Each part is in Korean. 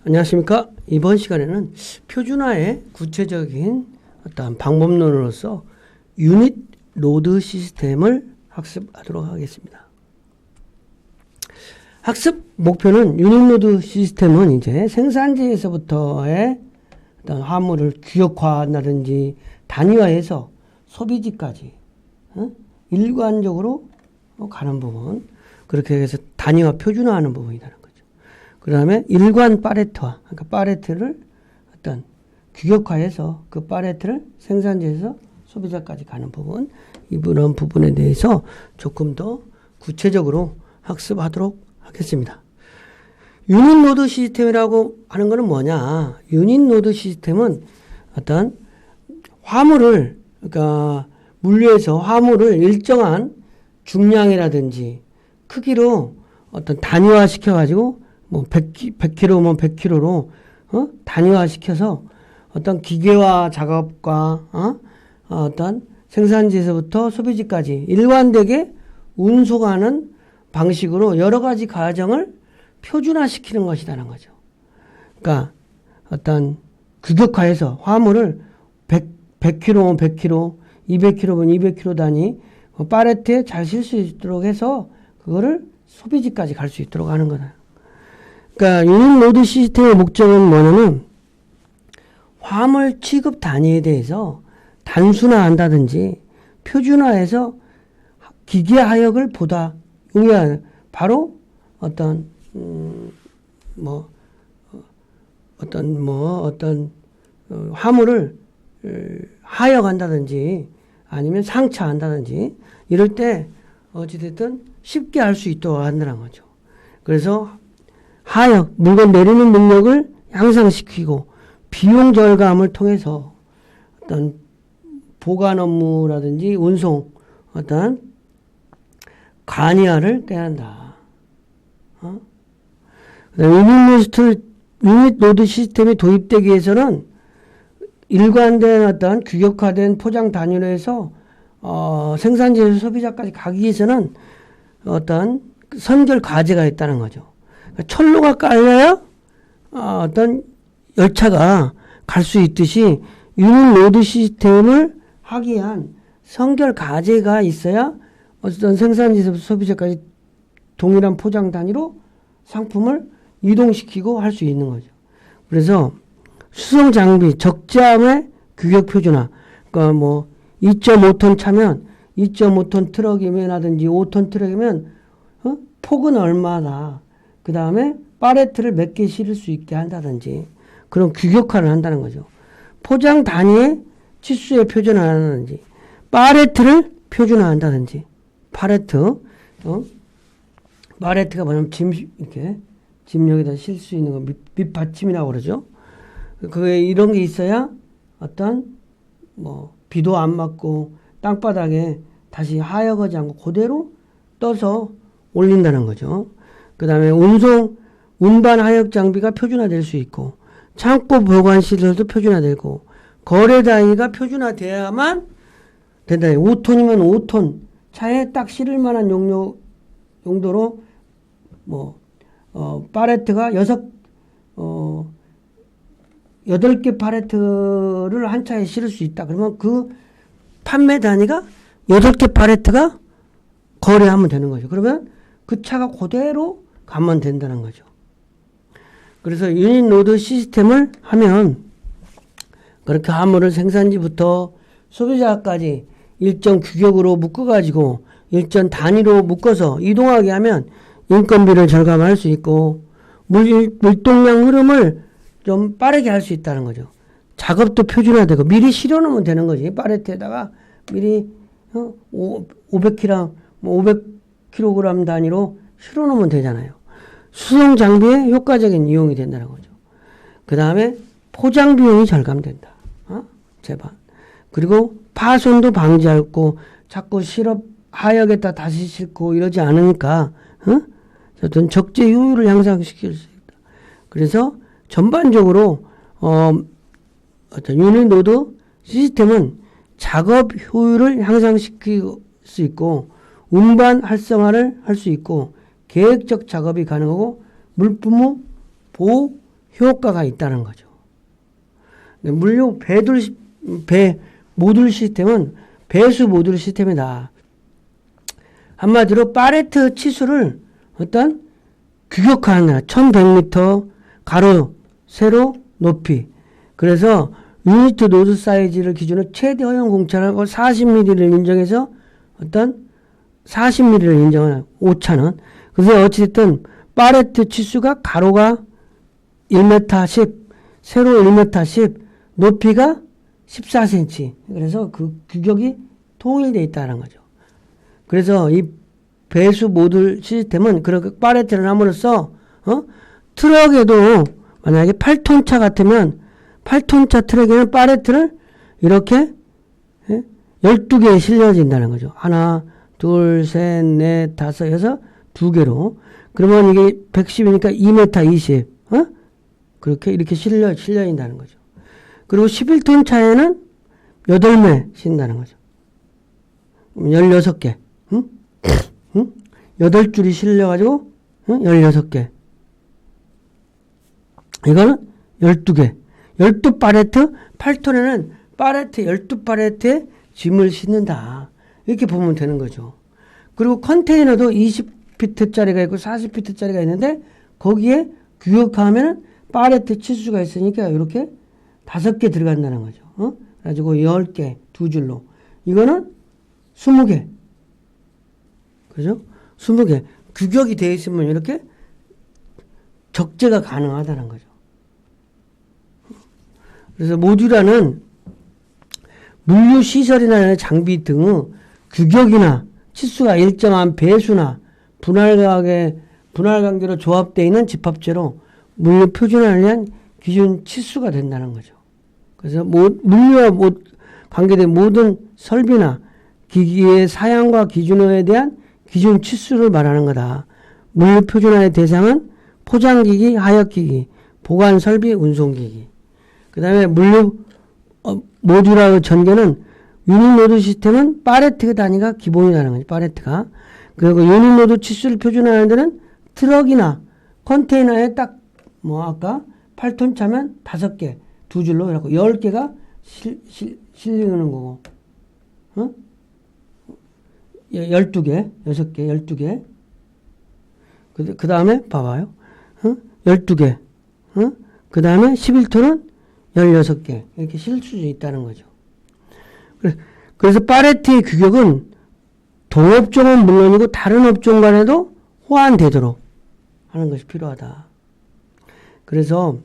안녕하십니까. 이번 시간에는 표준화의 구체적인 어떤 방법론으로서 유닛 노드 시스템을 학습하도록 하겠습니다. 학습 목표는 유닛 노드 시스템은 이제 생산지에서부터의 어떤 화물을 규격화한다든지 단위화해서 소비지까지 일관적으로 가는 부분, 그렇게 해서 단위화 표준화하는 부분이라는 거죠. 그 다음에 일관 파레트화, 그러니까 파레트를 어떤 규격화해서 그 파레트를 생산지에서 소비자까지 가는 부분, 이런 부분에 대해서 조금 더 구체적으로 학습하도록 하겠습니다. 유닛 노드 시스템이라고 하는 것은 뭐냐? 유닛 노드 시스템은 어떤 화물을, 그러니까 물류에서 화물을 일정한 중량이라든지 크기로 어떤 단위화 시켜가지고 뭐 100kg면 100kg로 단위화 시켜서 어떤 기계화 작업과 어떤 생산지에서부터 소비지까지 일관되게 운송하는 방식으로 여러 가지 과정을 표준화시키는 것이라는 거죠. 그러니까 어떤 규격화해서 화물을 100kg면 100kg, 200kg면 200kg 단위 파레트에 잘 실 수 있도록 해서 그거를 소비지까지 갈 수 있도록 하는 거다. 그러니까 유닛 노드 시스템의 목적은 뭐냐면 화물 취급 단위에 대해서 단순화한다든지 표준화해서 기계 하역을 보다 용이한, 바로 어떤 화물을 하역한다든지 아니면 상차한다든지 이럴 때 어찌됐든 쉽게 할 수 있도록 한다는 거죠. 그래서 하역, 물건 내리는 능력을 향상시키고 비용 절감을 통해서 어떤 보관 업무라든지 운송, 어떤 간이화를 떼한다. 유닛 노드 시스템이 도입되기 위해서는 일관된 어떤 규격화된 포장 단위로 해서 생산지에서 소비자까지 가기 위해서는 어떤 선결 과제가 있다는 거죠. 철로가 깔려야 어떤 열차가 갈 수 있듯이 유닛 노드 시스템을 하기 위한 선결 과제가 있어야 어떤 생산지에서 소비자까지 동일한 포장 단위로 상품을 이동시키고 할 수 있는 거죠. 그래서 수송 장비, 적재함의 규격 표준화. 그러니까 뭐 2.5톤 차면 2.5톤 트럭이면이라든지 5톤 트럭이면 폭은 얼마다. 그 다음에 파레트를 몇 개 실을 수 있게 한다든지 그런 규격화를 한다는 거죠. 포장 단위의 치수에 표준화한다든지 파레트를 표준화한다든지 파레트가 뭐냐면 짐 여기다 실 수 있는 거 밑받침이라고 그러죠. 그게 이런 게 있어야 어떤 비도 안 맞고 땅바닥에 다시 하역하지 않고 그대로 떠서 올린다는 거죠. 그 다음에 운반 하역 장비가 표준화될 수 있고 창고 보관 시설도 표준화되고 거래 단위가 표준화돼야만 된다. 5톤이면 5톤 차에 딱 실을 만한 용도로 파레트가 8개 파레트를 한 차에 실을 수 있다. 그러면 그 판매 단위가 8개 파레트가 거래하면 되는 거죠. 그러면 그 차가 그대로 가면 된다는 거죠. 그래서 유닛 노드 시스템을 하면 그렇게 화물을 생산지부터 소비자까지 일정 규격으로 묶어가지고 일정 단위로 묶어서 이동하게 하면 인건비를 절감할 수 있고 물동량 흐름을 좀 빠르게 할 수 있다는 거죠. 작업도 표준화되고 미리 실어놓으면 되는 거지. 파레트에다가 미리 500kg, 500kg 단위로 실어놓으면 되잖아요. 수송 장비의 효과적인 이용이 된다는 거죠. 그 다음에 포장 비용이 절감된다. 제발. 그리고 파손도 방지하고 자꾸 하역에다 다시 싣고 이러지 않으니까 어떤 적재 효율을 향상시킬 수 있다. 그래서 전반적으로 어떤 유닛 노드 시스템은 작업 효율을 향상시킬 수 있고 운반 활성화를 할 수 있고 계획적 작업이 가능하고 물품의 보호 효과가 있다는 거죠. 물류 모듈 시스템은 배수 모듈 시스템이다. 한마디로 파레트 치수를 어떤 규격화하는 1100m 가로, 세로, 높이. 그래서 유니트 노드 사이즈를 기준으로 최대 허용 공차라고 40mm를 인정해서 어떤 40mm를 인정하는 오차는. 그래서 어찌됐든 파레트 치수가 가로가 1m 10, 세로 1m 10, 높이가 14cm. 그래서 그 규격이 통일되어 있다는 거죠. 그래서 이 배수 모듈 시스템은 그렇게 파레트를 함으로써 트럭에도 만약에 8톤차 같으면 8톤차 트럭에는 파레트를 이렇게 12개에 실려진다는 거죠. 하나, 둘, 셋, 넷, 다섯, 여섯, 2개로. 그러면 이게 110이니까 2m 20. 그렇게 이렇게 실려진다는 거죠. 그리고 11톤 차에는 8매 신다는 거죠. 16개. 8줄이 실려가지고 16개. 이거는 12개. 12파레트, 8톤에는 파레트 12파레트에 짐을 싣는다. 이렇게 보면 되는 거죠. 그리고 컨테이너도 20피트짜리가 있고 40피트짜리가 있는데 거기에 규격화하면 파레트 치수가 있으니까 이렇게 5개 들어간다는 거죠. 그래가지고 10개, 2줄로. 이거는 20개. 그죠? 20개. 규격이 되어 있으면 이렇게 적재가 가능하다는 거죠. 그래서 모듈화는 물류시설이나 장비 등의 규격이나 치수가 일정한 배수나 분할관계로 조합되어 있는 집합체로 물류 표준화를 위한 기준 치수가 된다는 거죠. 그래서 물류와 관계된 모든 설비나 기기의 사양과 기준에 대한 기준 치수를 말하는 거다. 물류 표준화의 대상은 포장기기, 하역기기, 보관설비, 운송기기. 그 다음에 물류 모듈화의 전개는 유닛 노드 시스템은 파레트 단위가 기본이라는 거죠. 파레트가. 그리고 유닛 노드 치수를 표준화하는 데는 트럭이나 컨테이너에 딱 아까 8톤 차면 5개, 2줄로 해갖고 10개가 실리는 거고. 12개, 6개, 12개. 그 다음에 봐봐요. 12개. 그 다음에 11톤은 16개. 이렇게 실 수 있다는 거죠. 그래서 파레트의 규격은 동업종은 물론이고 다른 업종 간에도 호환되도록 하는 것이 필요하다. 그래서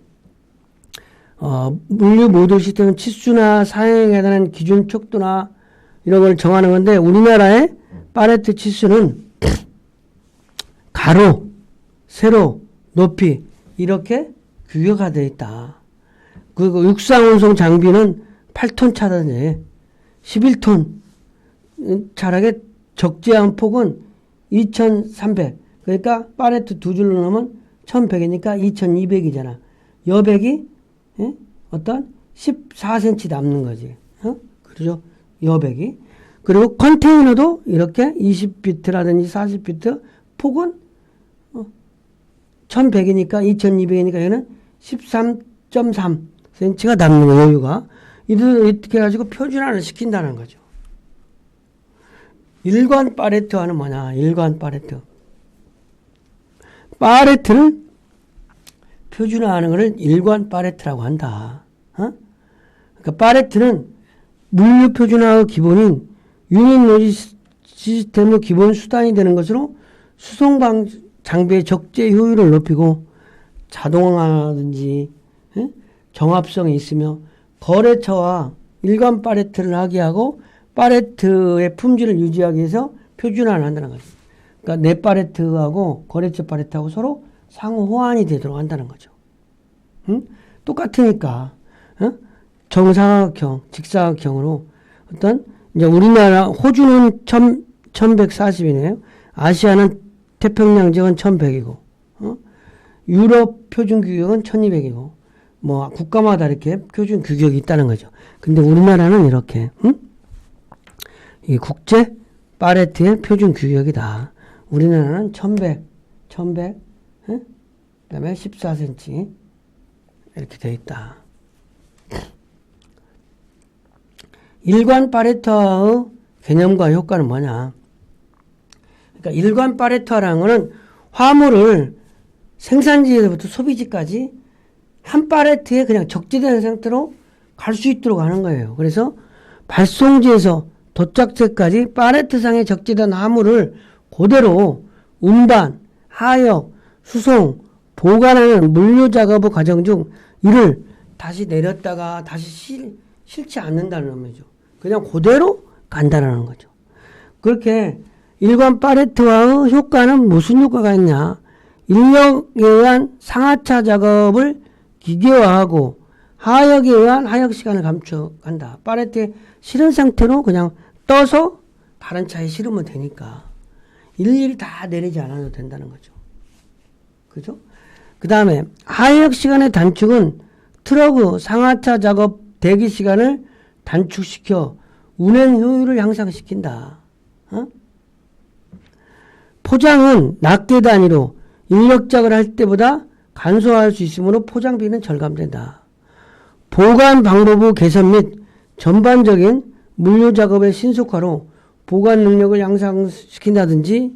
물류 모듈 시스템은 치수나 사용에 관한 기준 척도나 이런 걸 정하는 건데 우리나라의 파레트 치수는 가로, 세로, 높이 이렇게 규격화되어 있다. 그리고 육상 운송 장비는 8톤 차라든지 11톤 차량의 적재한 폭은 2300. 그러니까 파레트 2줄로 넣으면 1100이니까 2200이잖아. 여백이 어떤 14cm 남는 거지. 그렇죠? 여백이. 그리고 컨테이너도 이렇게 20피트라든지 40피트 폭은 1100이니까 2200이니까 얘는 13.3cm가 남는 거예요. 여유가. 이렇게 해가지고 표준화를 시킨다는 거죠. 일관 파레트화는 뭐냐? 일관 파레트. 파레트를 표준화하는 것을 일관 파레트라고 한다. 그러니까 파레트는 물류 표준화의 기본인 유닛 노드 시스템의 기본 수단이 되는 것으로 수송 장비의 적재 효율을 높이고 자동화라든지 정합성이 있으며 거래처와 일관 파레트를 하게 하고 파레트의 품질을 유지하기 위해서 표준화를 한다는 거죠. 그러니까 내 파레트하고 거래처 파레트하고 서로 상호 호환이 되도록 한다는 거죠. 똑같으니까 정사각형, 직사각형으로 어떤 이제 우리나라 호주는 1140이네요. 아시아는 태평양 지역은 1100이고 유럽 표준 규격은 1200이고 국가마다 이렇게 표준 규격이 있다는 거죠. 근데 우리나라는 이렇게 이 국제 파레트의 표준 규격이다. 우리나라는 1100, 그다음에 14cm 이렇게 되어 있다. 일관 파레토화의 개념과 효과는 뭐냐? 그러니까 일관 파레토화라는 거는 화물을 생산지에서부터 소비지까지 한 파레트에 그냥 적재된 상태로 갈 수 있도록 하는 거예요. 그래서 발송지에서 도착지까지 파레트상에 적재된 화물을 그대로 운반, 하역, 수송, 보관하는 물류 작업의 과정 중 이를 다시 내렸다가 다시 실지 않는다는 의미죠. 그냥 그대로 간다라는 거죠. 그렇게 일관 파레트화의 효과는 무슨 효과가 있냐? 인력에 의한 상하차 작업을 기계화하고 하역에 의한 하역 시간을 감축한다. 파레트에 실은 상태로 그냥 떠서 다른 차에 실으면 되니까 일일이 다 내리지 않아도 된다는 거죠. 그죠? 그 다음에 하역 시간의 단축은 트럭의 상하차 작업 대기 시간을 단축시켜 운행 효율을 향상시킨다. 포장은 낱개 단위로 인력작을 할 때보다 간소화할 수 있으므로 포장비는 절감된다. 보관 방법의 개선 및 전반적인 물류 작업의 신속화로 보관 능력을 향상시킨다든지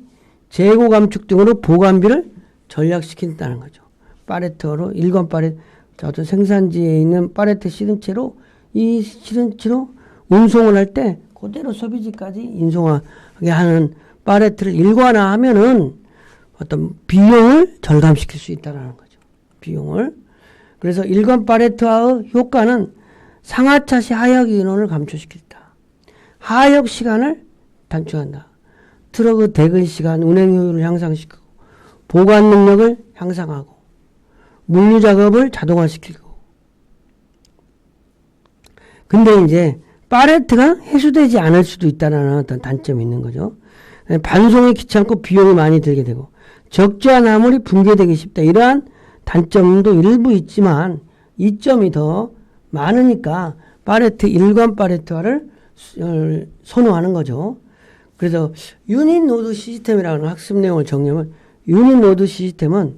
재고 감축 등으로 보관비를 절약시킨다는 거죠. 파레트로 일관 파레트, 어떤 생산지에 있는 파레트 실은 채로 이 실은 채로 운송을 할 때 그대로 소비지까지 인송하게 하는 파레트를 일관화하면은 어떤 비용을 절감시킬 수 있다는 거죠. 비용을. 그래서 일관 파레트화의 효과는 상하차 시 하역 인원을 감소시킨다. 하역 시간을 단축한다. 트럭의 대기 시간, 운행 효율을 향상시키고 보관 능력을 향상하고 물류 작업을 자동화시키고. 근데 이제 파레트가 해소되지 않을 수도 있다는 어떤 단점이 있는 거죠. 반송이 귀찮고 비용이 많이 들게 되고 적재한 화물이 붕괴되기 쉽다. 이러한 단점도 일부 있지만 이점이 더 많으니까 파레트, 일관 파레트화를 선호하는 거죠. 그래서 유닛 노드 시스템이라는 학습 내용을 정리하면 유닛 노드 시스템은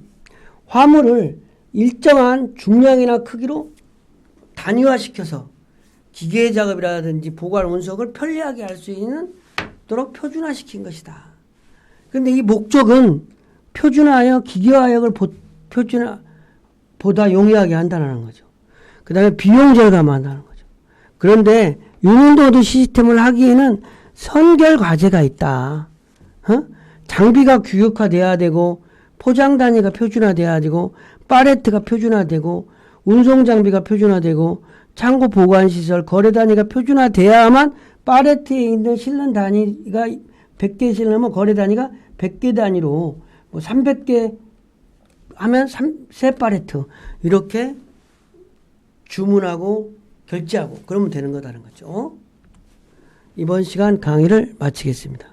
화물을 일정한 중량이나 크기로 단위화시켜서 기계 작업이라든지 보관 운송을 편리하게 할 수 있도록 표준화시킨 것이다. 그런데 이 목적은 표준화하여 기계화역을 보다 용이하게 한다는 거죠. 그 다음에 비용 절감한다는 거죠. 그런데 유닛노드 시스템을 하기에는 선결 과제가 있다. 장비가 규격화돼야 되고 포장 단위가 표준화돼야 되고 파레트가 표준화되고 운송 장비가 표준화되고 창고 보관 시설 거래 단위가 표준화돼야만 파레트에 있는 실는 단위가 100개 실려면 거래 단위가 100개 단위로 뭐 300개 하면 3파레트 이렇게 주문하고 결제하고 그러면 되는 거다는 거죠. 이번 시간 강의를 마치겠습니다.